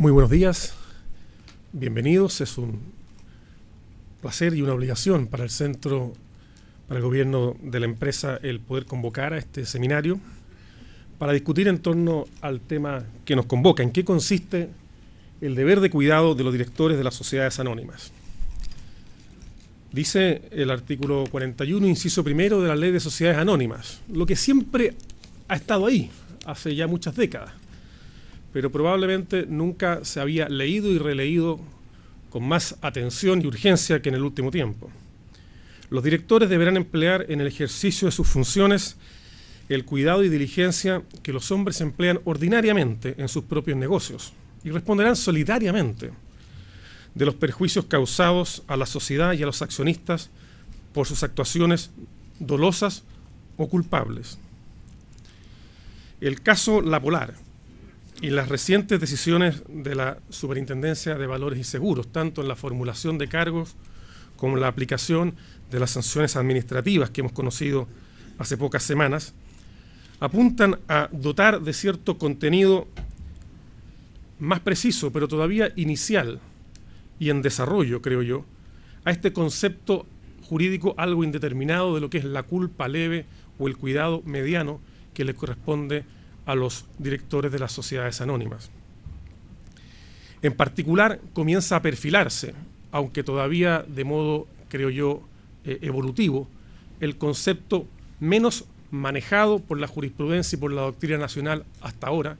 Muy buenos días, bienvenidos. Es un placer y una obligación para el Centro, para el gobierno de la empresa, el poder convocar a este seminario para discutir en torno al tema que nos convoca, en qué consiste el deber de cuidado de los directores de las sociedades anónimas. Dice el artículo 41, inciso primero de la Ley de Sociedades Anónimas, lo que siempre ha estado ahí, hace ya muchas décadas, pero probablemente nunca se había leído y releído con más atención y urgencia que en el último tiempo. Los directores deberán emplear en el ejercicio de sus funciones el cuidado y diligencia que los hombres emplean ordinariamente en sus propios negocios y responderán solidariamente de los perjuicios causados a la sociedad y a los accionistas por sus actuaciones dolosas o culpables. El caso La Polar y las recientes decisiones de la Superintendencia de Valores y Seguros, tanto en la formulación de cargos como en la aplicación de las sanciones administrativas que hemos conocido hace pocas semanas, apuntan a dotar de cierto contenido más preciso, pero todavía inicial y en desarrollo, creo yo, a este concepto jurídico algo indeterminado de lo que es la culpa leve o el cuidado mediano que le corresponde a los directores de las sociedades anónimas. En particular, comienza a perfilarse, aunque todavía de modo, creo yo, evolutivo, el concepto menos manejado por la jurisprudencia y por la doctrina nacional hasta ahora,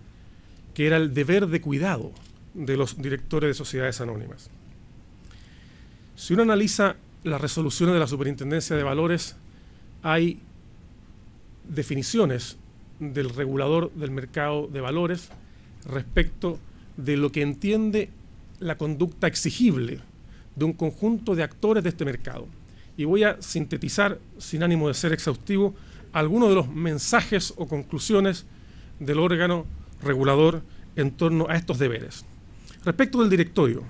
que era el deber de cuidado de los directores de sociedades anónimas. Si uno analiza las resoluciones de la Superintendencia de Valores, hay definiciones del regulador del mercado de valores respecto de lo que entiende la conducta exigible de un conjunto de actores de este mercado. Y voy a sintetizar, sin ánimo de ser exhaustivo, algunos de los mensajes o conclusiones del órgano regulador en torno a estos deberes. Respecto del directorio,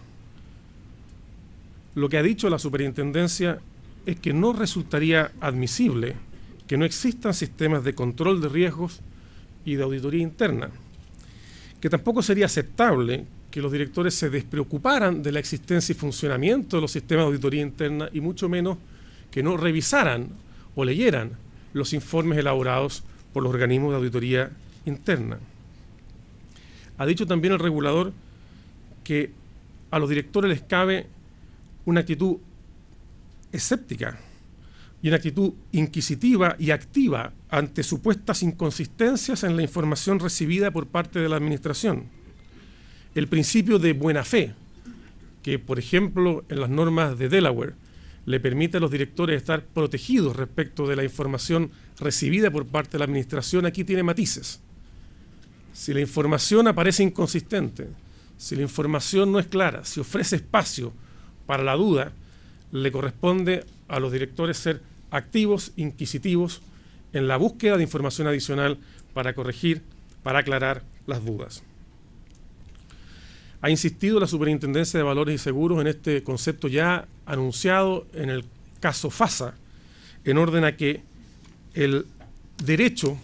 lo que ha dicho la Superintendencia es que no resultaría admisible que no existan sistemas de control de riesgos y de auditoría interna, que tampoco sería aceptable que los directores se despreocuparan de la existencia y funcionamiento de los sistemas de auditoría interna y mucho menos que no revisaran o leyeran los informes elaborados por los organismos de auditoría interna. Ha dicho también el regulador que a los directores les cabe una actitud escéptica y una actitud inquisitiva y activa ante supuestas inconsistencias en la información recibida por parte de la administración. El principio de buena fe, que por ejemplo en las normas de Delaware le permite a los directores estar protegidos respecto de la información recibida por parte de la administración, aquí tiene matices. Si la información aparece inconsistente, si la información no es clara, si ofrece espacio para la duda, le corresponde a los directores ser activos, inquisitivos, en la búsqueda de información adicional para corregir, para aclarar las dudas. Ha insistido la Superintendencia de Valores y Seguros en este concepto ya anunciado en el caso FASA, en orden a que el derecho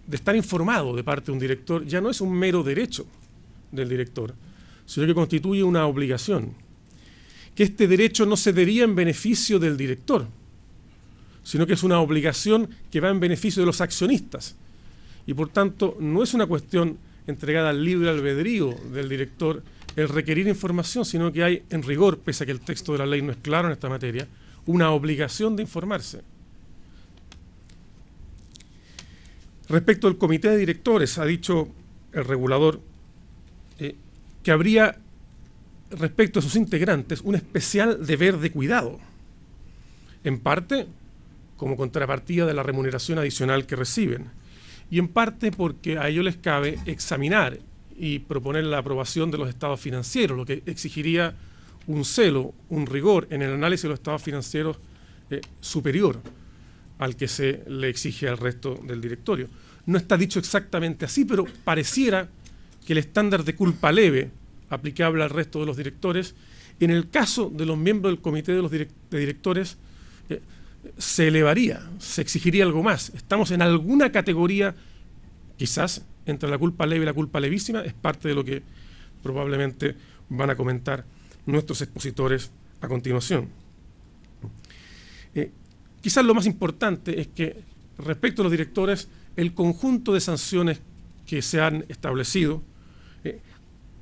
de estar informado de parte de un director ya no es un mero derecho del director, sino que constituye una obligación. Que este derecho no cedería en beneficio del director, sino que es una obligación que va en beneficio de los accionistas. Y por tanto, no es una cuestión entregada al libre albedrío del director el requerir información, sino que hay, en rigor, pese a que el texto de la ley no es claro en esta materia, una obligación de informarse. Respecto al comité de directores, ha dicho el regulador que habría, respecto a sus integrantes, un especial deber de cuidado, en parte como contrapartida de la remuneración adicional que reciben, y en parte porque a ellos les cabe examinar y proponer la aprobación de los estados financieros, lo que exigiría un celo, un rigor en el análisis de los estados financieros superior al que se le exige al resto del directorio. No está dicho exactamente así, pero pareciera que el estándar de culpa leve aplicable al resto de los directores, en el caso de los miembros del comité de los directores, se elevaría, se exigiría algo más. Estamos en alguna categoría, quizás, entre la culpa leve y la culpa levísima, es parte de lo que probablemente van a comentar nuestros expositores a continuación. Quizás lo más importante es que respecto a los directores, el conjunto de sanciones que se han establecido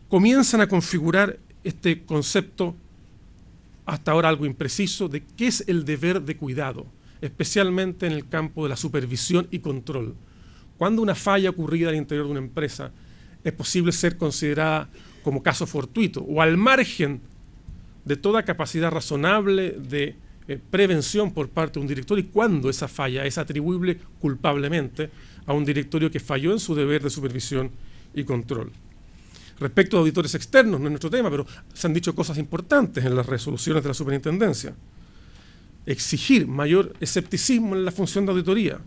comienzan a configurar este concepto hasta ahora algo impreciso de qué es el deber de cuidado, especialmente en el campo de la supervisión y control. Cuando una falla ocurrida al interior de una empresa es posible ser considerada como caso fortuito o al margen de toda capacidad razonable de prevención por parte de un director, y cuando esa falla es atribuible culpablemente a un directorio que falló en su deber de supervisión y control. Respecto a auditores externos, no es nuestro tema, pero se han dicho cosas importantes en las resoluciones de la superintendencia. Exigir mayor escepticismo en la función de auditoría,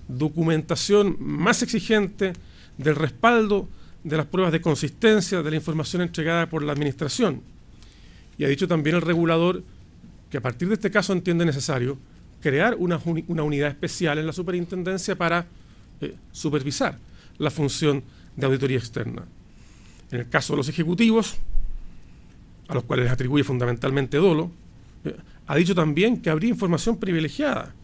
documentación más exigente del respaldo de las pruebas de consistencia de la información entregada por la administración. Y ha dicho también el regulador que a partir de este caso entiende necesario crear una unidad especial en la superintendencia para supervisar la función de auditoría externa. En el caso de los ejecutivos, a los cuales les atribuye fundamentalmente dolo, ha dicho también que habría información privilegiada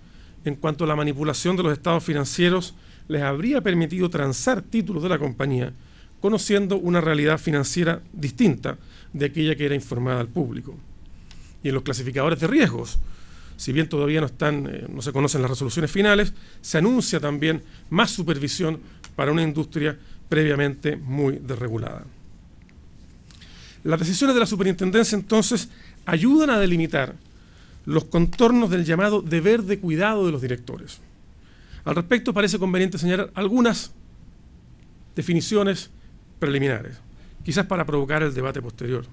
en cuanto a la manipulación de los estados financieros les habría permitido transar títulos de la compañía, conociendo una realidad financiera distinta de aquella que era informada al público. Y en los clasificadores de riesgos, si bien todavía no se conocen las resoluciones finales, se anuncia también más supervisión para una industria previamente muy desregulada. Las decisiones de la superintendencia, entonces, ayudan a delimitar los contornos del llamado deber de cuidado de los directores. Al respecto, parece conveniente señalar algunas definiciones preliminares, quizás para provocar el debate posterior.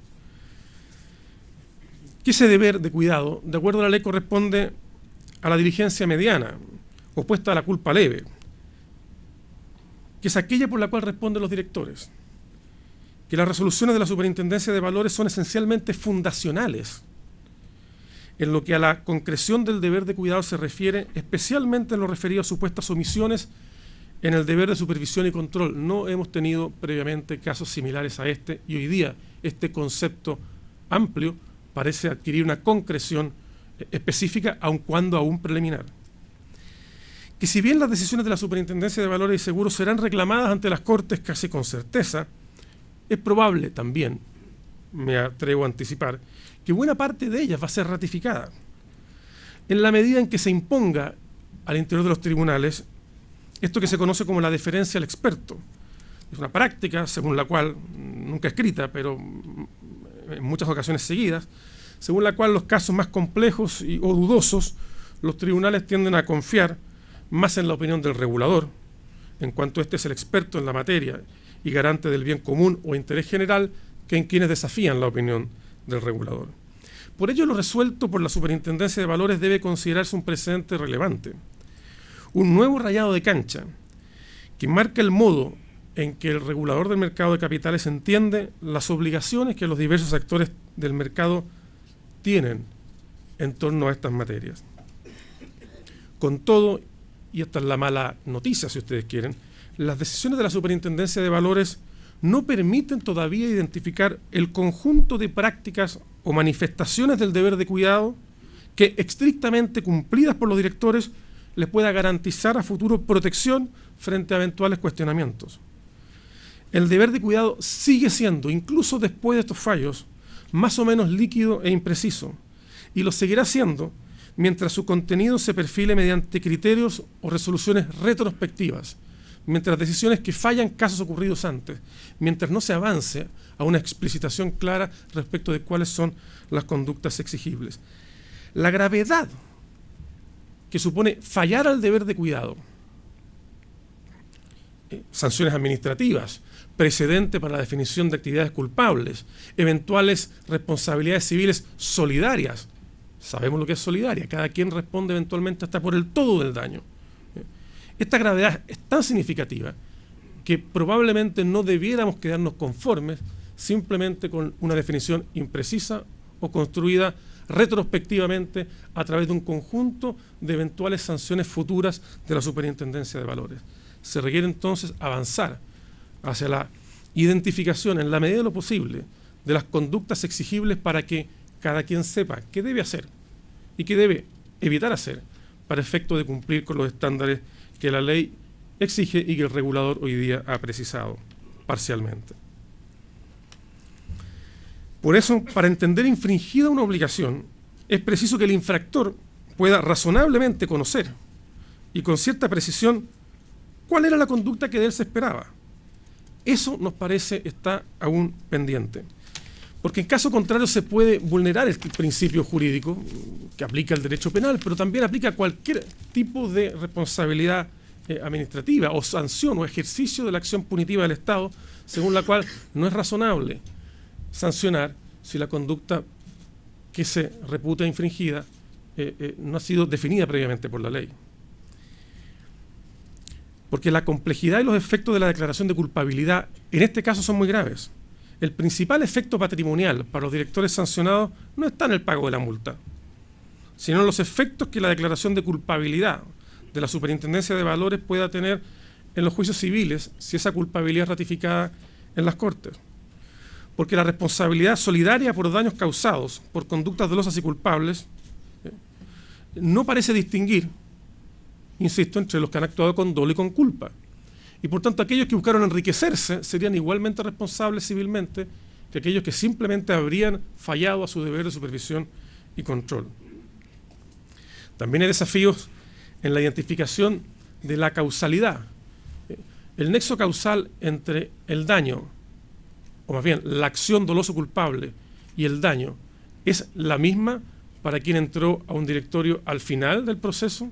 Que ese deber de cuidado, de acuerdo a la ley, corresponde a la diligencia mediana, opuesta a la culpa leve, que es aquella por la cual responden los directores. Que las resoluciones de la Superintendencia de Valores son esencialmente fundacionales en lo que a la concreción del deber de cuidado se refiere, especialmente en lo referido a supuestas omisiones en el deber de supervisión y control. No hemos tenido previamente casos similares a este, y hoy día este concepto amplio parece adquirir una concreción específica, aun cuando aún preliminar. Que si bien las decisiones de la Superintendencia de Valores y Seguros serán reclamadas ante las Cortes casi con certeza, es probable también, me atrevo a anticipar, que buena parte de ellas va a ser ratificada, en la medida en que se imponga al interior de los tribunales esto que se conoce como la deferencia al experto. Es una práctica según la cual, nunca escrita, pero en muchas ocasiones seguidas, según la cual los casos más complejos o dudosos, los tribunales tienden a confiar más en la opinión del regulador, en cuanto éste es el experto en la materia y garante del bien común o interés general, que en quienes desafían la opinión del regulador. Por ello, lo resuelto por la Superintendencia de Valores debe considerarse un precedente relevante, un nuevo rayado de cancha que marca el modo en que el regulador del mercado de capitales entiende las obligaciones que los diversos actores del mercado tienen en torno a estas materias. Con todo, y esta es la mala noticia si ustedes quieren, las decisiones de la Superintendencia de Valores no permiten todavía identificar el conjunto de prácticas o manifestaciones del deber de cuidado que, estrictamente cumplidas por los directores, les pueda garantizar a futuro protección frente a eventuales cuestionamientos. El deber de cuidado sigue siendo, incluso después de estos fallos, más o menos líquido e impreciso, y lo seguirá siendo mientras su contenido se perfile mediante criterios o resoluciones retrospectivas, mientras decisiones que fallan casos ocurridos antes, mientras no se avance a una explicitación clara respecto de cuáles son las conductas exigibles. La gravedad que supone fallar al deber de cuidado, sanciones administrativas, precedente para la definición de actividades culpables, eventuales responsabilidades civiles solidarias. Sabemos lo que es solidaria, cada quien responde eventualmente hasta por el todo del daño. Esta gravedad es tan significativa que probablemente no debiéramos quedarnos conformes simplemente con una definición imprecisa o construida retrospectivamente a través de un conjunto de eventuales sanciones futuras de la Superintendencia de Valores. Se requiere entonces avanzar hacia la identificación en la medida de lo posible de las conductas exigibles para que cada quien sepa qué debe hacer y qué debe evitar hacer para efecto de cumplir con los estándares que la ley exige y que el regulador hoy día ha precisado parcialmente. Por eso, para entender infringida una obligación, es preciso que el infractor pueda razonablemente conocer y con cierta precisión cuál era la conducta que de él se esperaba. Eso nos parece está aún pendiente, porque en caso contrario se puede vulnerar el principio jurídico que aplica el derecho penal, pero también aplica cualquier tipo de responsabilidad administrativa o sanción o ejercicio de la acción punitiva del Estado, según la cual no es razonable sancionar si la conducta que se reputa infringida no ha sido definida previamente por la ley. Porque la complejidad y los efectos de la declaración de culpabilidad en este caso son muy graves. El principal efecto patrimonial para los directores sancionados no está en el pago de la multa, sino en los efectos que la declaración de culpabilidad de la Superintendencia de Valores pueda tener en los juicios civiles si esa culpabilidad es ratificada en las Cortes. Porque la responsabilidad solidaria por daños causados por conductas dolosas y culpables no parece distinguir, insisto, entre los que han actuado con dolo y con culpa. Y por tanto aquellos que buscaron enriquecerse serían igualmente responsables civilmente que aquellos que simplemente habrían fallado a su deber de supervisión y control. También hay desafíos en la identificación de la causalidad. El nexo causal entre el daño, o más bien la acción doloso culpable y el daño, es la misma para quien entró a un directorio al final del proceso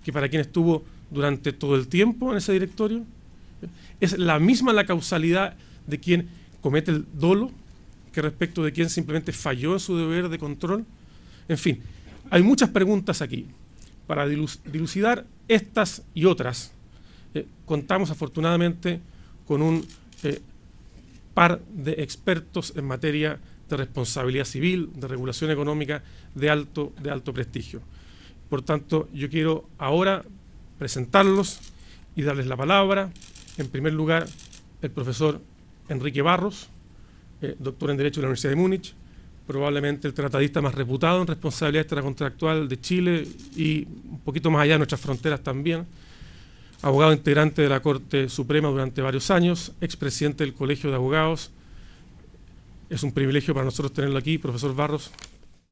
que para quien estuvo durante todo el tiempo en ese directorio. Es la misma la causalidad de quien comete el dolo que respecto de quien simplemente falló en su deber de control. En fin, hay muchas preguntas aquí. Para dilucidar estas y otras, contamos afortunadamente con un par de expertos en materia de responsabilidad civil, de regulación económica de alto prestigio. Por tanto, yo quiero ahora presentarlos y darles la palabra. En primer lugar, el profesor Enrique Barros, doctor en Derecho de la Universidad de Múnich, probablemente el tratadista más reputado en responsabilidad extracontractual de Chile y un poquito más allá de nuestras fronteras también, abogado integrante de la Corte Suprema durante varios años, expresidente del Colegio de Abogados. Es un privilegio para nosotros tenerlo aquí. Profesor Barros,